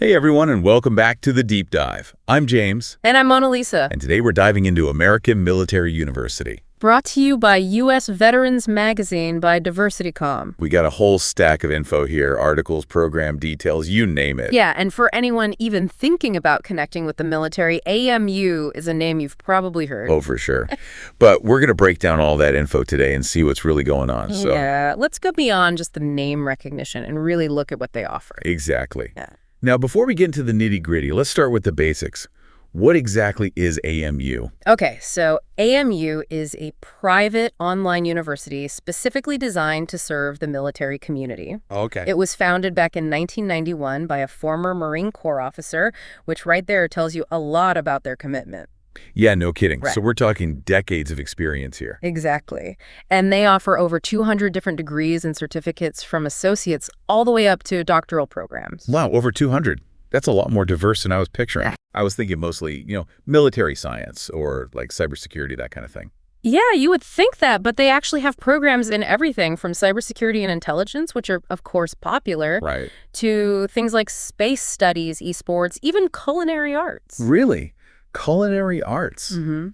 Hey everyone, and welcome back to The Deep Dive. I'm James. And I'm Mona Lisa. And today we're diving into American Military University. Brought to you by U.S. Veterans Magazine by DiversityCom. We got a whole stack of info here, articles, program details, you name it. Yeah, and for anyone even thinking about connecting with the military, AMU is a name you've probably heard. Oh, for sure. But we're going to break down all that info today and see what's really going on. Yeah, let's go beyond just the name recognition and really look at what they offer. Exactly. Yeah. Now, before we get into the nitty-gritty, let's start with the basics. What exactly is AMU? Okay, so AMU is a private online university specifically designed to serve the military community. Okay. It was founded back in 1991 by a former Marine Corps officer, which right there tells you a lot about their commitment. Yeah, no kidding. Right. So we're talking decades of experience here. Exactly. And they offer over 200 different degrees and certificates from associates all the way up to doctoral programs. Wow, over 200. That's a lot more diverse than I was picturing. I was thinking mostly, military science or like cybersecurity, that kind of thing. Yeah, you would think that, but they actually have programs in everything from cybersecurity and intelligence, which are, of course, popular, Right. to things like space studies, esports, even culinary arts. Really? Culinary arts? Mm-hmm.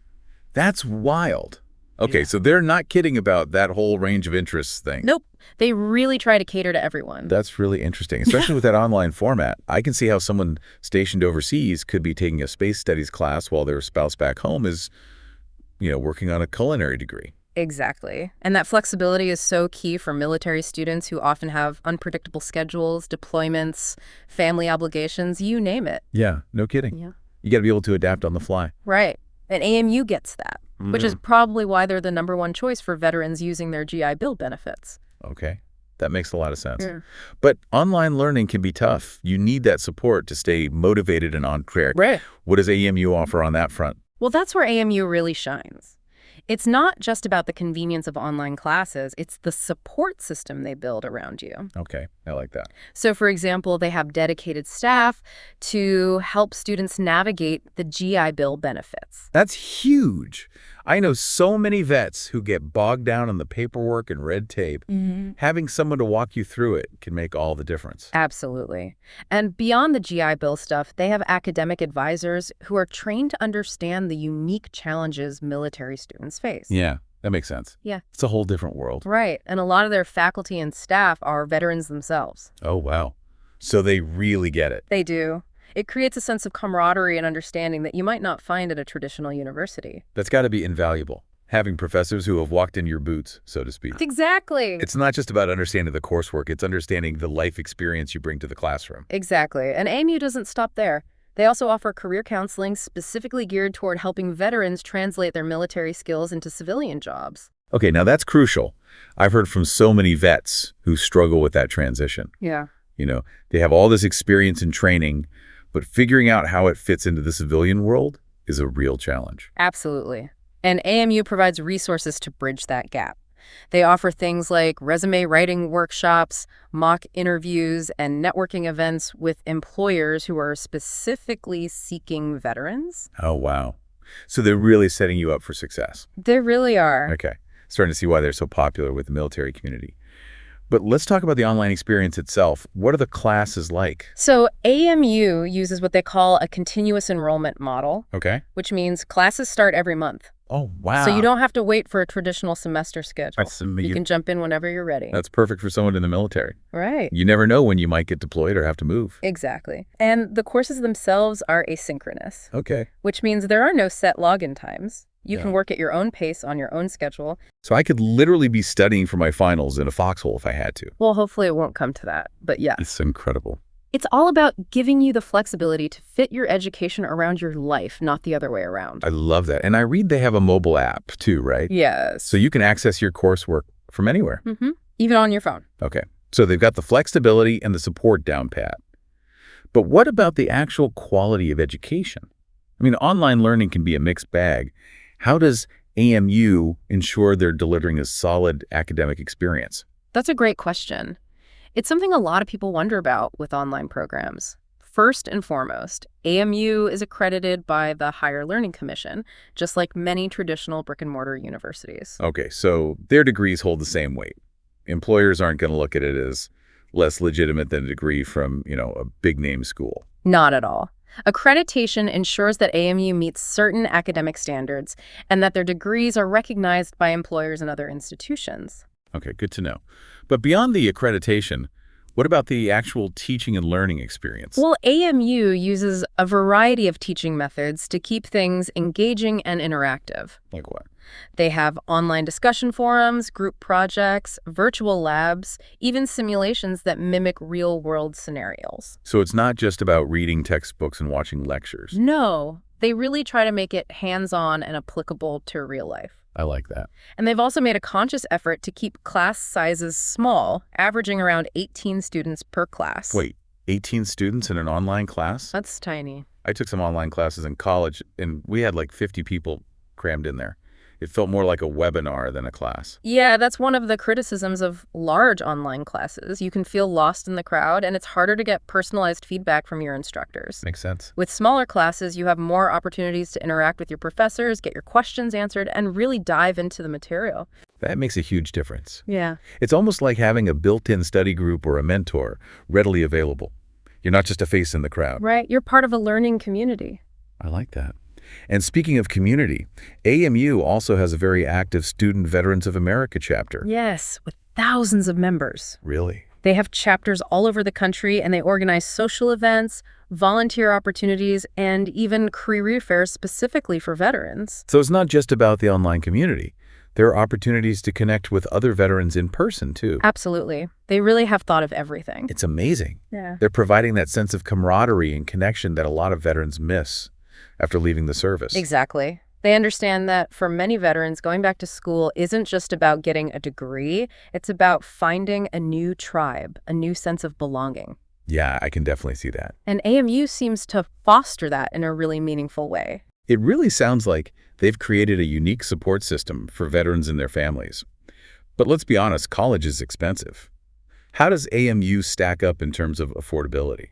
That's wild. Okay, Yeah. so they're not kidding about that whole range of interests thing. Nope. They really try to cater to everyone. That's really interesting, especially with that online format. I can see how someone stationed overseas could be taking a space studies class while their spouse back home is, working on a culinary degree. Exactly. And that flexibility is so key for military students who often have unpredictable schedules, deployments, family obligations, you name it. Yeah, no kidding. Yeah. You got to be able to adapt on the fly. Right. And AMU gets that, which is probably why they're the #1 choice for veterans using their GI Bill benefits. Okay, that makes a lot of sense. Yeah. But online learning can be tough. You need that support to stay motivated and on track. Right. What does AMU offer on that front? Well, that's where AMU really shines. It's not just about the convenience of online classes, it's the support system they build around you. Okay, I like that. So, for example, they have dedicated staff to help students navigate the GI Bill benefits. That's huge. I know so many vets who get bogged down in the paperwork and red tape. Having someone to walk you through it can make all the difference. Absolutely. And beyond the GI Bill stuff, they have academic advisors who are trained to understand the unique challenges military students face. Yeah, that makes sense. Yeah. It's a whole different world. Right. And a lot of their faculty and staff are veterans themselves. Oh, wow. So they really get it. They do. It creates a sense of camaraderie and understanding that you might not find at a traditional university. That's got to be invaluable, having professors who have walked in your boots, so to speak. Exactly. It's not just about understanding the coursework, it's understanding the life experience you bring to the classroom. Exactly. And AMU doesn't stop there. They also offer career counseling specifically geared toward helping veterans translate their military skills into civilian jobs. Okay, now that's crucial. I've heard from so many vets who struggle with that transition. Yeah. They have all this experience and training, but figuring out how it fits into the civilian world is a real challenge. Absolutely. And AMU provides resources to bridge that gap. They offer things like resume writing workshops, mock interviews, and networking events with employers who are specifically seeking veterans. Oh, wow. So they're really setting you up for success. They really are. Okay. Starting to see why they're so popular with the military community. But let's talk about the online experience itself. What are the classes like? So AMU uses what they call a continuous enrollment model, Okay. which means classes start every month. Oh, wow. So you don't have to wait for a traditional semester schedule. That's You can jump in whenever you're ready. That's perfect for someone in the military. Right. You never know when you might get deployed or have to move. Exactly. And the courses themselves are asynchronous, Okay. which means there are no set login times. You Yeah. can work at your own pace on your own schedule. So I could literally be studying for my finals in a foxhole if I had to. Well, hopefully it won't come to that, but yes. It's incredible. It's all about giving you the flexibility to fit your education around your life, not the other way around. I love that. And I read they have a mobile app too, right? Yes. So you can access your coursework from anywhere. Even on your phone. Okay. So they've got the flexibility and the support down pat. But what about the actual quality of education? I mean, online learning can be a mixed bag. How does AMU ensure they're delivering a solid academic experience? That's a great question. It's something a lot of people wonder about with online programs. First and foremost, AMU is accredited by the Higher Learning Commission, just like many traditional brick-and-mortar universities. Okay, so their degrees hold the same weight. Employers aren't going to look at it as less legitimate than a degree from, a big-name school. Not at all. Accreditation ensures that AMU meets certain academic standards and that their degrees are recognized by employers and other institutions. Okay, good to know. But beyond the accreditation, what about the actual teaching and learning experience? Well, AMU uses a variety of teaching methods to keep things engaging and interactive. Like what? They have online discussion forums, group projects, virtual labs, even simulations that mimic real-world scenarios. So it's not just about reading textbooks and watching lectures. No, they really try to make it hands-on and applicable to real life. I like that. And they've also made a conscious effort to keep class sizes small, averaging around 18 students per class. Wait, 18 students in an online class? That's tiny. I took some online classes in college, and we had like 50 people crammed in there. It felt more like a webinar than a class. Yeah, that's one of the criticisms of large online classes. You can feel lost in the crowd, and it's harder to get personalized feedback from your instructors. Makes sense. With smaller classes, you have more opportunities to interact with your professors, get your questions answered, and really dive into the material. That makes a huge difference. Yeah. It's almost like having a built-in study group or a mentor readily available. You're not just a face in the crowd. Right. You're part of a learning community. I like that. And speaking of community, AMU also has a very active Student Veterans of America chapter. Yes, with thousands of members. Really? They have chapters all over the country, and they organize social events, volunteer opportunities, and even career fairs specifically for veterans. So it's not just about the online community. There are opportunities to connect with other veterans in person, too. Absolutely. They really have thought of everything. It's amazing. Yeah. They're providing that sense of camaraderie and connection that a lot of veterans miss after leaving the service. Exactly. They understand that for many veterans, going back to school isn't just about getting a degree. It's about finding a new tribe, a new sense of belonging. Yeah, I can definitely see that. And AMU seems to foster that in a really meaningful way. It really sounds like they've created a unique support system for veterans and their families. But let's be honest, college is expensive. How does AMU stack up in terms of affordability?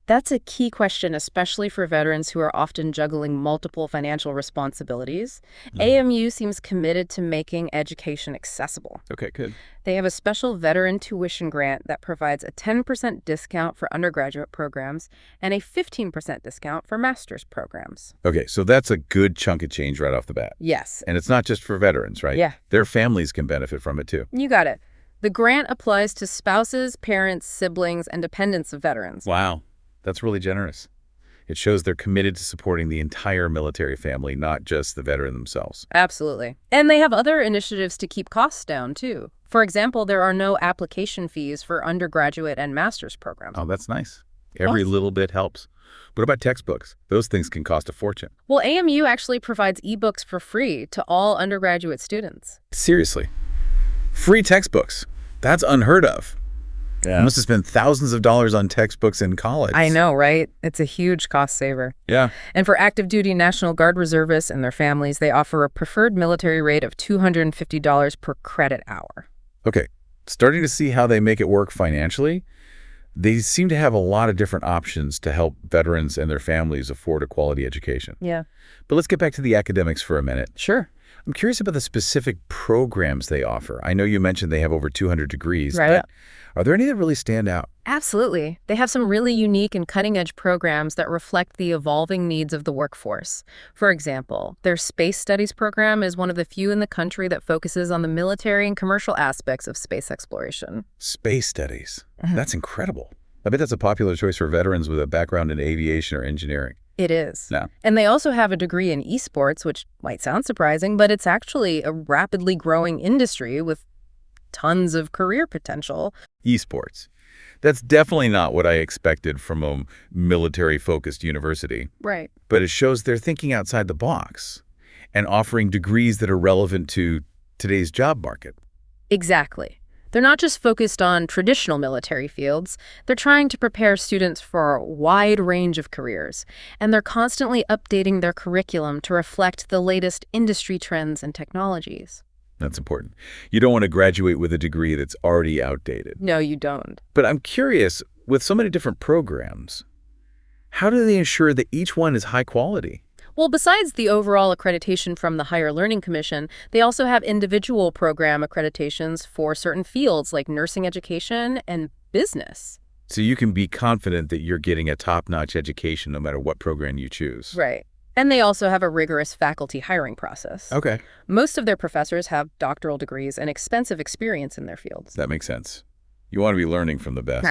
That's a key question, especially for veterans who are often juggling multiple financial responsibilities. AMU seems committed to making education accessible. Okay, good. They have a special veteran tuition grant that provides a 10% discount for undergraduate programs and a 15% discount for master's programs. Okay, so that's a good chunk of change right off the bat. Yes. And it's not just for veterans, right? Yeah. Their families can benefit from it, too. You got it. The grant applies to spouses, parents, siblings, and dependents of veterans. Wow. That's really generous. It shows they're committed to supporting the entire military family, not just the veteran themselves. Absolutely. And they have other initiatives to keep costs down, too. For example, there are no application fees for undergraduate and master's programs. Oh, that's nice. Every little bit helps. What about textbooks? Those things can cost a fortune. Well, AMU actually provides eBooks for free to all undergraduate students. Seriously. Free textbooks. That's unheard of. Yeah. You must have spent thousands of dollars on textbooks in college. I know, right? It's a huge cost saver. Yeah. And for active duty National Guard reservists and their families, they offer a preferred military rate of $250 per credit hour. Okay. Starting to see how they make it work financially. They seem to have a lot of different options to help veterans and their families afford a quality education. Yeah. But let's get back to the academics for a minute. Sure. I'm curious about the specific programs they offer. I know you mentioned they have over 200 degrees, Right. but are there any that really stand out? Absolutely. They have some really unique and cutting-edge programs that reflect the evolving needs of the workforce. For example, their Space Studies program is one of the few in the country that focuses on the military and commercial aspects of space exploration. Space studies. That's incredible. I bet that's a popular choice for veterans with a background in aviation or engineering. It is. Yeah. And they also have a degree in esports, which might sound surprising, but it's actually a rapidly growing industry with tons of career potential. Esports. That's definitely not what I expected from a military-focused university. Right. But it shows they're thinking outside the box and offering degrees that are relevant to today's job market. Exactly. They're not just focused on traditional military fields. They're trying to prepare students for a wide range of careers. And they're constantly updating their curriculum to reflect the latest industry trends and technologies. That's important. You don't want to graduate with a degree that's already outdated. No, you don't. But I'm curious, with so many different programs, how do they ensure that each one is high quality? Well, besides the overall accreditation from the Higher Learning Commission, they also have individual program accreditations for certain fields like nursing education and business. So you can be confident that you're getting a top-notch education no matter what program you choose. Right. And they also have a rigorous faculty hiring process. Okay. Most of their professors have doctoral degrees and extensive experience in their fields. That makes sense. You want to be learning from the best.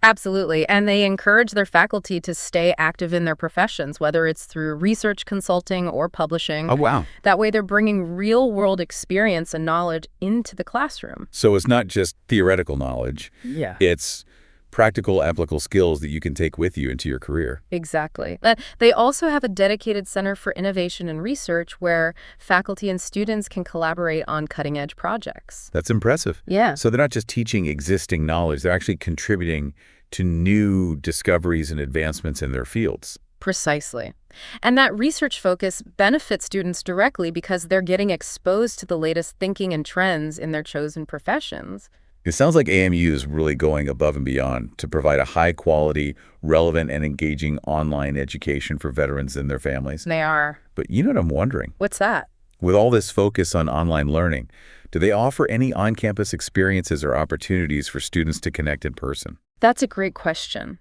Absolutely. And they encourage their faculty to stay active in their professions, whether it's through research consulting or publishing. Oh, wow. That way they're bringing real-world experience and knowledge into the classroom. So it's not just theoretical knowledge. Yeah. It's practical, applicable skills that you can take with you into your career. Exactly. They also have a dedicated Center for Innovation and Research where faculty and students can collaborate on cutting-edge projects. That's impressive. Yeah. So they're not just teaching existing knowledge, they're actually contributing to new discoveries and advancements in their fields. Precisely. And that research focus benefits students directly because they're getting exposed to the latest thinking and trends in their chosen professions. It sounds like AMU is really going above and beyond to provide a high-quality, relevant, and engaging online education for veterans and their families. They are. But you know what I'm wondering? What's that? With all this focus on online learning, do they offer any on-campus experiences or opportunities for students to connect in person? That's a great question.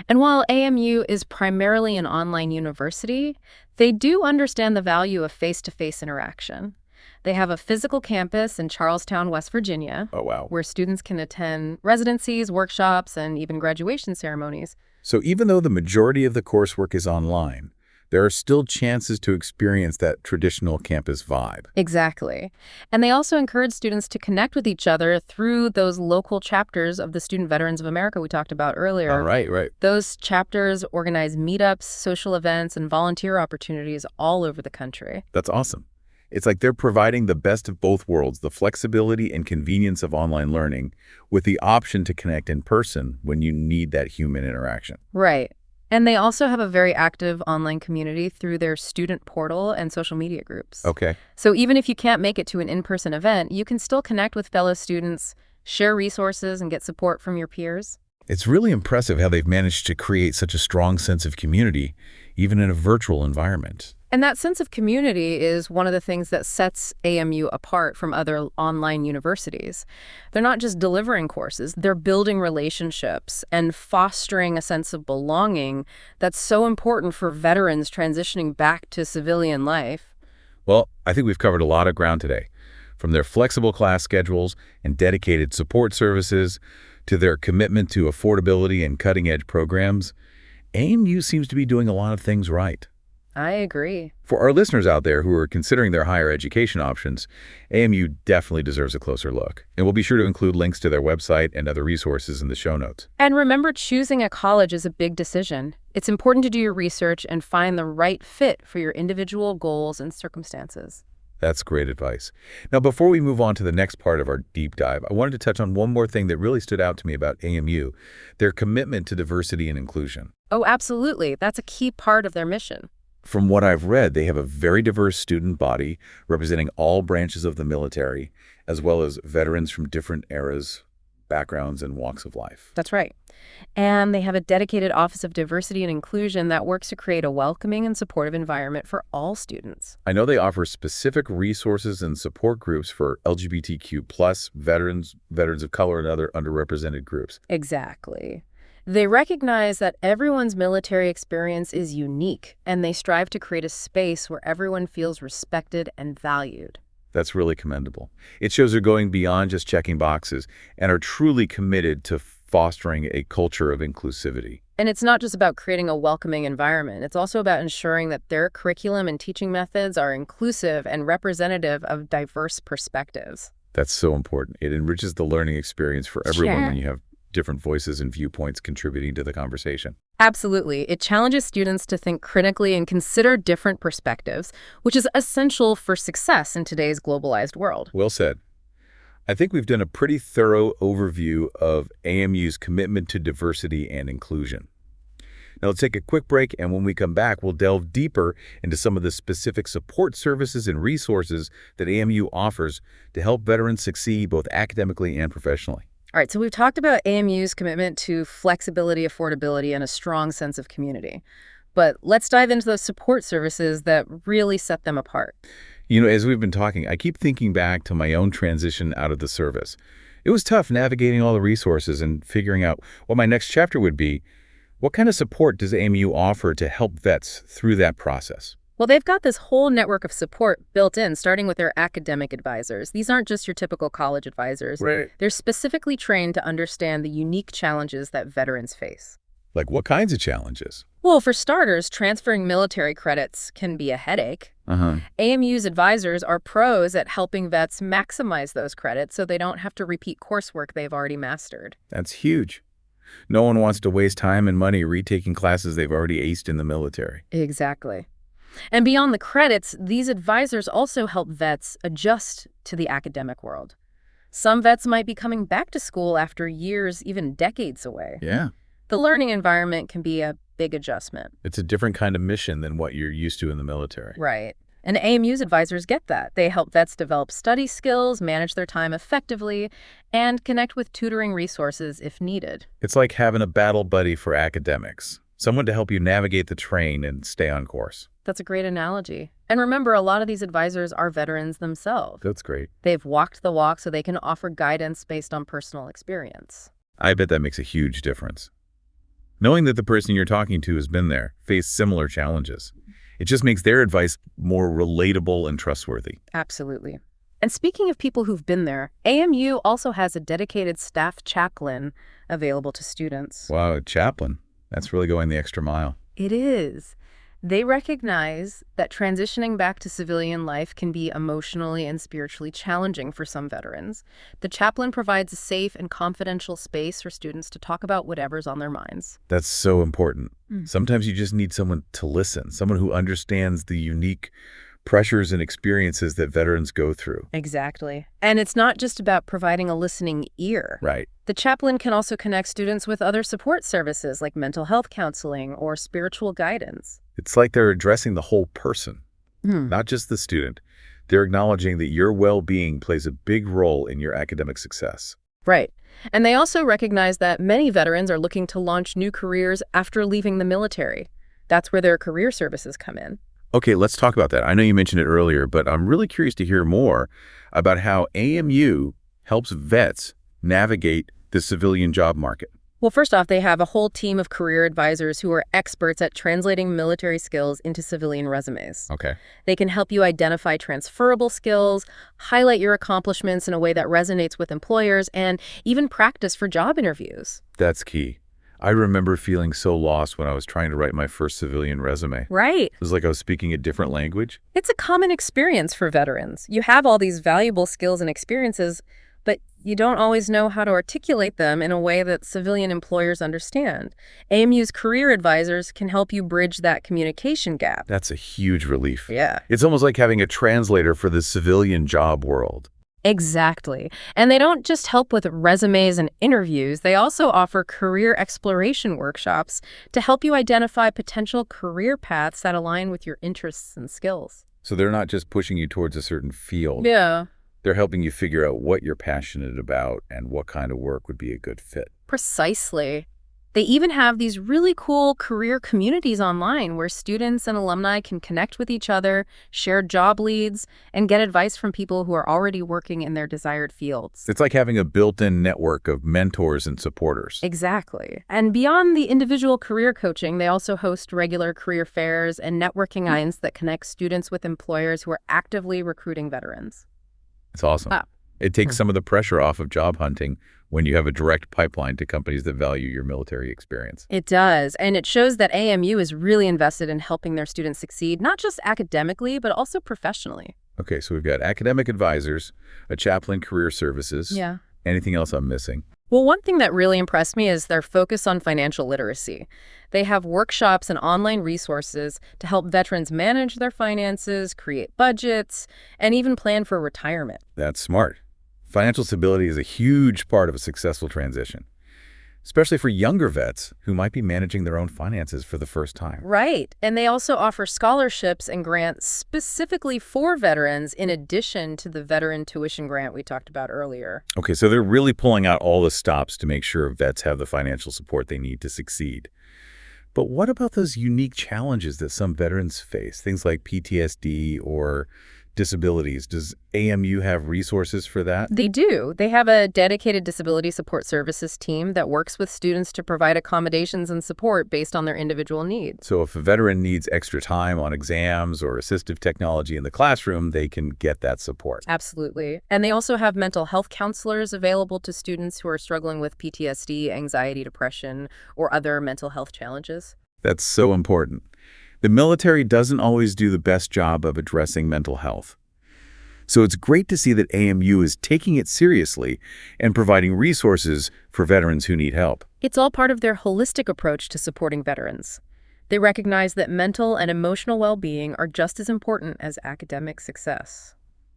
And while AMU is primarily an online university, they do understand the value of face-to-face interaction. They have a physical campus in Charlestown, West Virginia, Oh, wow. where students can attend residencies, workshops, and even graduation ceremonies. So even though the majority of the coursework is online, there are still chances to experience that traditional campus vibe. Exactly. And they also encourage students to connect with each other through those local chapters of the Student Veterans of America we talked about earlier. All right, right. Those chapters organize meetups, social events, and volunteer opportunities all over the country. That's awesome. It's like they're providing the best of both worlds, the flexibility and convenience of online learning with the option to connect in person when you need that human interaction. Right. And they also have a very active online community through their student portal and social media groups. Okay. So even if you can't make it to an in-person event, you can still connect with fellow students, share resources, and get support from your peers. It's really impressive how they've managed to create such a strong sense of community, even in a virtual environment. And that sense of community is one of the things that sets AMU apart from other online universities. They're not just delivering courses, they're building relationships and fostering a sense of belonging that's so important for veterans transitioning back to civilian life. Well, I think we've covered a lot of ground today, from their flexible class schedules and dedicated support services to their commitment to affordability and cutting-edge programs. AMU seems to be doing a lot of things right. I agree. For our listeners out there who are considering their higher education options, AMU definitely deserves a closer look. And we'll be sure to include links to their website and other resources in the show notes. And remember, choosing a college is a big decision. It's important to do your research and find the right fit for your individual goals and circumstances. That's great advice. Now, before we move on to the next part of our deep dive, I wanted to touch on one more thing that really stood out to me about AMU, their commitment to diversity and inclusion. Oh, absolutely. That's a key part of their mission. From what I've read, they have a very diverse student body representing all branches of the military, as well as veterans from different eras, backgrounds, and walks of life. That's right. And they have a dedicated Office of Diversity and Inclusion that works to create a welcoming and supportive environment for all students. I know they offer specific resources and support groups for LGBTQ+, veterans of color, and other underrepresented groups. Exactly. They recognize that everyone's military experience is unique, and they strive to create a space where everyone feels respected and valued. That's really commendable. It shows they're going beyond just checking boxes and are truly committed to fostering a culture of inclusivity. And it's not just about creating a welcoming environment. It's also about ensuring that their curriculum and teaching methods are inclusive and representative of diverse perspectives. That's so important. It enriches the learning experience for everyone Sure. when you have different voices and viewpoints contributing to the conversation. Absolutely. It challenges students to think critically and consider different perspectives, which is essential for success in today's globalized world. Well said. I think we've done a pretty thorough overview of AMU's commitment to diversity and inclusion. Now let's take a quick break, and when we come back, we'll delve deeper into some of the specific support services and resources that AMU offers to help veterans succeed both academically and professionally. All right, so we've talked about AMU's commitment to flexibility, affordability, and a strong sense of community. But let's dive into those support services that really set them apart. You know, as we've been talking, I keep thinking back to my own transition out of the service. It was tough navigating all the resources and figuring out what my next chapter would be. What kind of support does AMU offer to help vets through that process? Well, they've got this whole network of support built in, starting with their academic advisors. These aren't just your typical college advisors. Right. They're specifically trained to understand the unique challenges that veterans face. Like what kinds of challenges? Well, for starters, transferring military credits can be a headache. Uh-huh. AMU's advisors are pros at helping vets maximize those credits so they don't have to repeat coursework they've already mastered. That's huge. No one wants to waste time and money retaking classes they've already aced in the military. Exactly. And beyond the credits, these advisors also help vets adjust to the academic world. Some vets might be coming back to school after years, even decades away. Yeah. The learning environment can be a big adjustment. It's a different kind of mission than what you're used to in the military. Right. And AMU's advisors get that. They help vets develop study skills, manage their time effectively, and connect with tutoring resources if needed. It's like having a battle buddy for academics, someone to help you navigate the terrain and stay on course. That's a great analogy. And remember, a lot of these advisors are veterans themselves. That's great. They've walked the walk so they can offer guidance based on personal experience. I bet that makes a huge difference. Knowing that the person you're talking to has been there, faced similar challenges, it just makes their advice more relatable and trustworthy. Absolutely. And speaking of people who've been there, AMU also has a dedicated staff chaplain available to students. Wow, a chaplain. That's really going the extra mile. It is. They recognize that transitioning back to civilian life can be emotionally and spiritually challenging for some veterans. The chaplain provides a safe and confidential space for students to talk about whatever's on their minds. That's so important. Mm. Sometimes you just need someone to listen, someone who understands the unique pressures and experiences that veterans go through. Exactly. And it's not just about providing a listening ear. Right. The chaplain can also connect students with other support services like mental health counseling or spiritual guidance. It's like they're addressing the whole person, not just the student. They're acknowledging that your well-being plays a big role in your academic success. Right. And they also recognize that many veterans are looking to launch new careers after leaving the military. That's where their career services come in. Okay, let's talk about that. I know you mentioned it earlier, but I'm really curious to hear more about how AMU helps vets navigate the civilian job market. Well, first off, they have a whole team of career advisors who are experts at translating military skills into civilian resumes. Okay. They can help you identify transferable skills, highlight your accomplishments in a way that resonates with employers, and even practice for job interviews. That's key. I remember feeling so lost when I was trying to write my first civilian resume. Right. It was like I was speaking a different language. It's a common experience for veterans. You have all these valuable skills and experiences, but you don't always know how to articulate them in a way that civilian employers understand. AMU's career advisors can help you bridge that communication gap. That's a huge relief. Yeah. It's almost like having a translator for the civilian job world. Exactly. And they don't just help with resumes and interviews. They also offer career exploration workshops to help you identify potential career paths that align with your interests and skills. So they're not just pushing you towards a certain field. Yeah. They're helping you figure out what you're passionate about and what kind of work would be a good fit. Precisely. They even have these really cool career communities online where students and alumni can connect with each other, share job leads, and get advice from people who are already working in their desired fields. It's like having a built-in network of mentors and supporters. Exactly. And beyond the individual career coaching, they also host regular career fairs and networking events that connect students with employers who are actively recruiting veterans. It's awesome. It takes some of the pressure off of job hunting when you have a direct pipeline to companies that value your military experience. It does, and it shows that AMU is really invested in helping their students succeed, not just academically, but also professionally. Okay, so we've got academic advisors, a chaplain career services. Yeah. Anything else I'm missing? Well, one thing that really impressed me is their focus on financial literacy. They have workshops and online resources to help veterans manage their finances, create budgets, and even plan for retirement. That's smart. Financial stability is a huge part of a successful transition, especially for younger vets who might be managing their own finances for the first time. Right. And they also offer scholarships and grants specifically for veterans in addition to the veteran tuition grant we talked about earlier. Okay, so they're really pulling out all the stops to make sure vets have the financial support they need to succeed. But what about those unique challenges that some veterans face, things like PTSD or disabilities. Does AMU have resources for that? They do. They have a dedicated disability support services team that works with students to provide accommodations and support based on their individual needs. So if a veteran needs extra time on exams or assistive technology in the classroom, they can get that support. Absolutely. And they also have mental health counselors available to students who are struggling with PTSD, anxiety, depression, or other mental health challenges. That's so important. The military doesn't always do the best job of addressing mental health. So it's great to see that AMU is taking it seriously and providing resources for veterans who need help. It's all part of their holistic approach to supporting veterans. They recognize that mental and emotional well-being are just as important as academic success.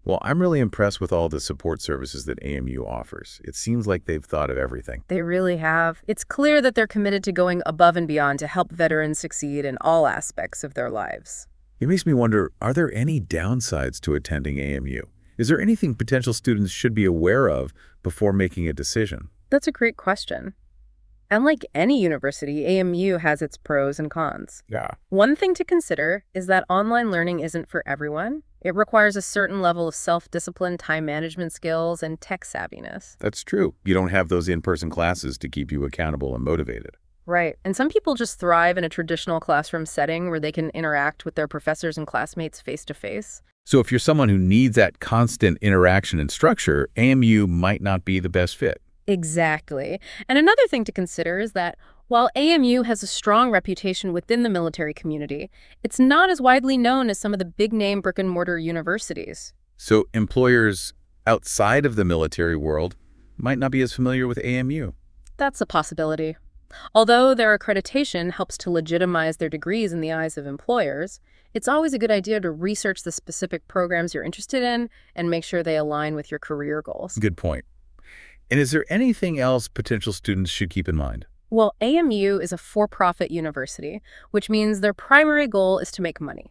Well, I'm really impressed with all the support services that AMU offers. It seems like they've thought of everything. They really have. It's clear that they're committed to going above and beyond to help veterans succeed in all aspects of their lives. It makes me wonder, are there any downsides to attending AMU? Is there anything potential students should be aware of before making a decision? That's a great question. And like any university, AMU has its pros and cons. Yeah. One thing to consider is that online learning isn't for everyone. It requires a certain level of self-discipline, time management skills, and tech savviness. That's true. You don't have those in-person classes to keep you accountable and motivated. Right. And some people just thrive in a traditional classroom setting where they can interact with their professors and classmates face-to-face. So if you're someone who needs that constant interaction and structure, AMU might not be the best fit. Exactly. And another thing to consider is that while AMU has a strong reputation within the military community, it's not as widely known as some of the big-name brick-and-mortar universities. So employers outside of the military world might not be as familiar with AMU. That's a possibility. Although their accreditation helps to legitimize their degrees in the eyes of employers, it's always a good idea to research the specific programs you're interested in and make sure they align with your career goals. Good point. And is there anything else potential students should keep in mind? Well, AMU is a for-profit university, which means their primary goal is to make money.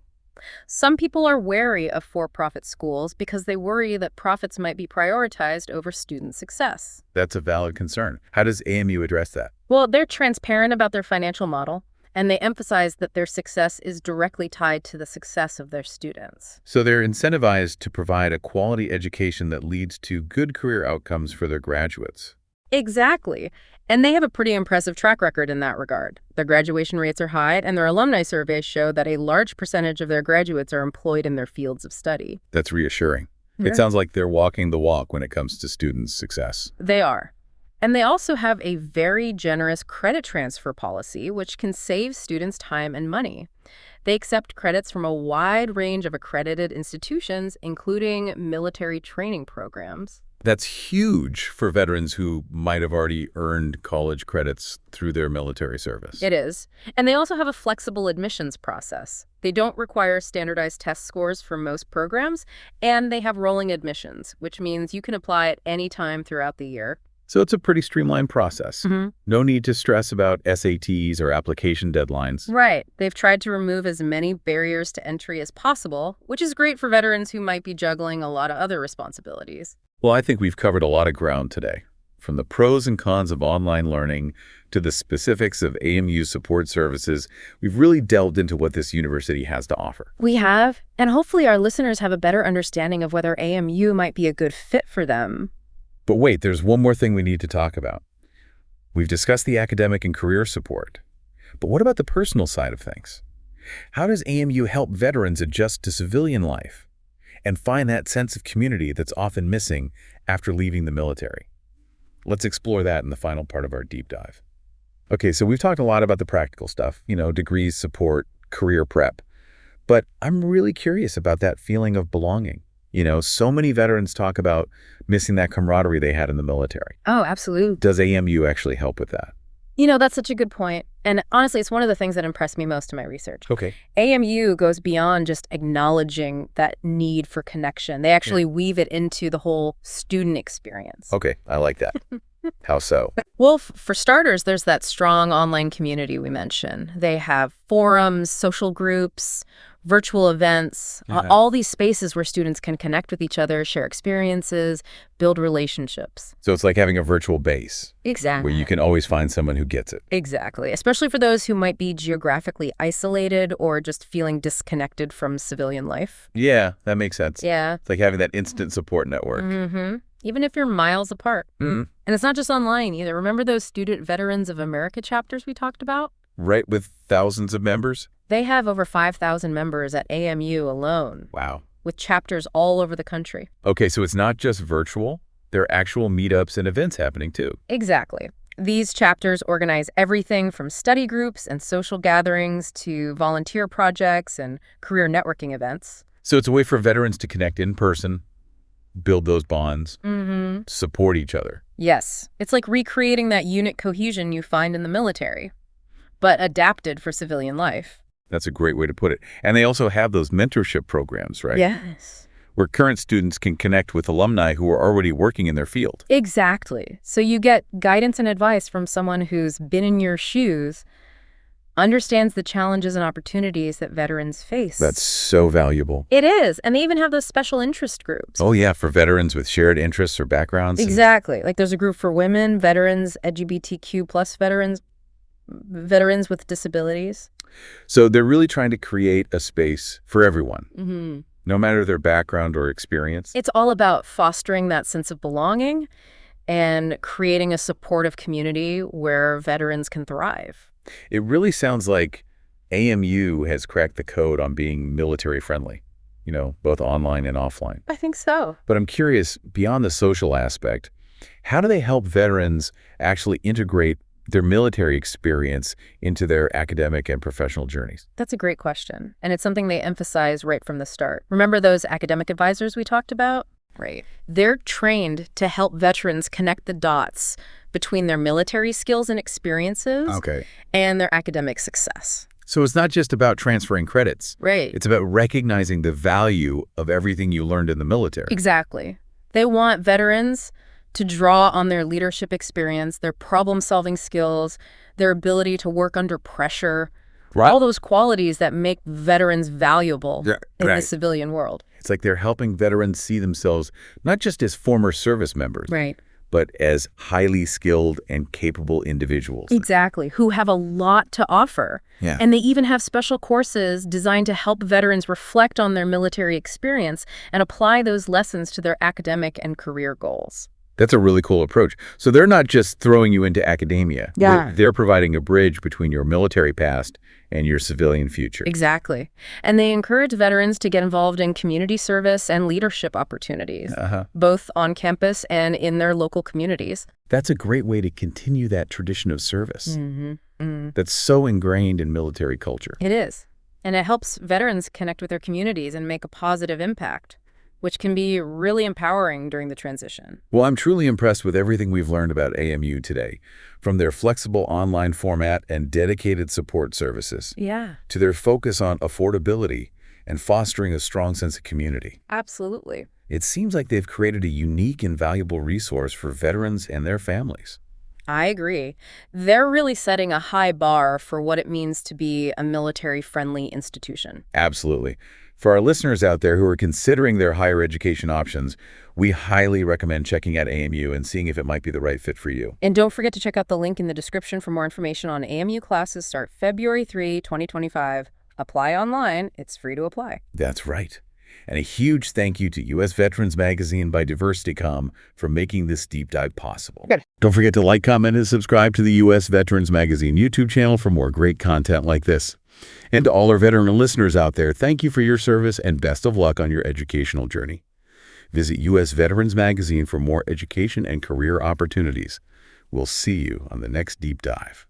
Some people are wary of for-profit schools because they worry that profits might be prioritized over student success. That's a valid concern. How does AMU address that? Well, they're transparent about their financial model, and they emphasize that their success is directly tied to the success of their students. So they're incentivized to provide a quality education that leads to good career outcomes for their graduates. Exactly. And they have a pretty impressive track record in that regard. Their graduation rates are high, and their alumni surveys show that a large percentage of their graduates are employed in their fields of study. That's reassuring. Yeah. It sounds like they're walking the walk when it comes to students' success. They are. And they also have a very generous credit transfer policy, which can save students time and money. They accept credits from a wide range of accredited institutions, including military training programs. That's huge for veterans who might have already earned college credits through their military service. It is. And they also have a flexible admissions process. They don't require standardized test scores for most programs, and they have rolling admissions, which means you can apply at any time throughout the year. So it's a pretty streamlined process. No need to stress about SATs or application deadlines. Right. They've tried to remove as many barriers to entry as possible, which is great for veterans who might be juggling a lot of other responsibilities. Well, I think we've covered a lot of ground today. From the pros and cons of online learning to the specifics of AMU support services, we've really delved into what this university has to offer. We have, and hopefully our listeners have a better understanding of whether AMU might be a good fit for them. But wait, there's one more thing we need to talk about. We've discussed the academic and career support. But what about the personal side of things? How does AMU help veterans adjust to civilian life and find that sense of community that's often missing after leaving the military? Let's explore that in the final part of our deep dive. Okay, so we've talked a lot about the practical stuff, degrees, support, career prep. But I'm really curious about that feeling of belonging. So many veterans talk about missing that camaraderie they had in the military. Oh, absolutely. Does AMU actually help with that? That's such a good point. And honestly, it's one of the things that impressed me most in my research. Okay. AMU goes beyond just acknowledging that need for connection. They actually weave it into the whole student experience. Okay, I like that. How so? Well, for starters, there's that strong online community we mentioned. They have forums, social groups, virtual events, Yeah. all these spaces where students can connect with each other, share experiences, build relationships. So it's like having a virtual base where Exactly. you can always find someone who gets it. Exactly. Especially for those who might be geographically isolated or just feeling disconnected from civilian life. Yeah, that makes sense. Yeah. It's like having that instant support network. Mm-hmm. Even if you're miles apart. Mhm. And it's not just online either. Remember those Student Veterans of America chapters we talked about? Right, with thousands of members? They have over 5,000 members at AMU alone, Wow. with chapters all over the country. Okay, so it's not just virtual. There are actual meetups and events happening too. Exactly. These chapters organize everything from study groups and social gatherings to volunteer projects and career networking events. So it's a way for veterans to connect in person, build those bonds, Mm-hmm. support each other. Yes, it's like recreating that unit cohesion you find in the military, but adapted for civilian life. That's a great way to put it. And they also have those mentorship programs, right? Yes. Where current students can connect with alumni who are already working in their field. Exactly. So you get guidance and advice from someone who's been in your shoes, understands the challenges and opportunities that veterans face. That's so valuable. It is. And they even have those special interest groups. Oh, yeah, for veterans with shared interests or backgrounds. Exactly. Like there's a group for women, veterans, LGBTQ plus veterans, veterans with disabilities. So they're really trying to create a space for everyone, Mm-hmm. no matter their background or experience. It's all about fostering that sense of belonging and creating a supportive community where veterans can thrive. It really sounds like AMU has cracked the code on being military friendly, both online and offline. I think so. But I'm curious, beyond the social aspect, how do they help veterans actually integrate their military experience into their academic and professional journeys? That's a great question. And it's something they emphasize right from the start. Remember those academic advisors we talked about? Right. They're trained to help veterans connect the dots between their military skills and experiences and their academic success. So it's not just about transferring credits. Right. It's about recognizing the value of everything you learned in the military. Exactly. They want veterans to draw on their leadership experience, their problem-solving skills, their ability to work under pressure, Right. all those qualities that make veterans valuable Yeah, in right. the civilian world. It's like they're helping veterans see themselves not just as former service members, Right. but as highly skilled and capable individuals. Exactly, who have a lot to offer. Yeah. And they even have special courses designed to help veterans reflect on their military experience and apply those lessons to their academic and career goals. That's a really cool approach. So they're not just throwing you into academia. Yeah. They're providing a bridge between your military past and your civilian future. Exactly. And they encourage veterans to get involved in community service and leadership opportunities, both on campus and in their local communities. That's a great way to continue that tradition of service Mm-hmm. that's so ingrained in military culture. It is. And it helps veterans connect with their communities and make a positive impact, which can be really empowering during the transition. Well, I'm truly impressed with everything we've learned about AMU today, from their flexible online format and dedicated support services Yeah, to their focus on affordability and fostering a strong sense of community. absolutely. It seems like they've created a unique and valuable resource for veterans and their families. I agree. They're really setting a high bar for what it means to be a military-friendly institution. Absolutely. For our listeners out there who are considering their higher education options, we highly recommend checking out AMU and seeing if it might be the right fit for you. And don't forget to check out the link in the description for more information on AMU classes start February 3, 2025. Apply online. It's free to apply. That's right. And a huge thank you to U.S. Veterans Magazine by DiversityCom for making this deep dive possible. Good. Don't forget to like, comment, and subscribe to the U.S. Veterans Magazine YouTube channel for more great content like this. And to all our veteran listeners out there, thank you for your service and best of luck on your educational journey. Visit U.S. Veterans Magazine for more education and career opportunities. We'll see you on the next deep dive.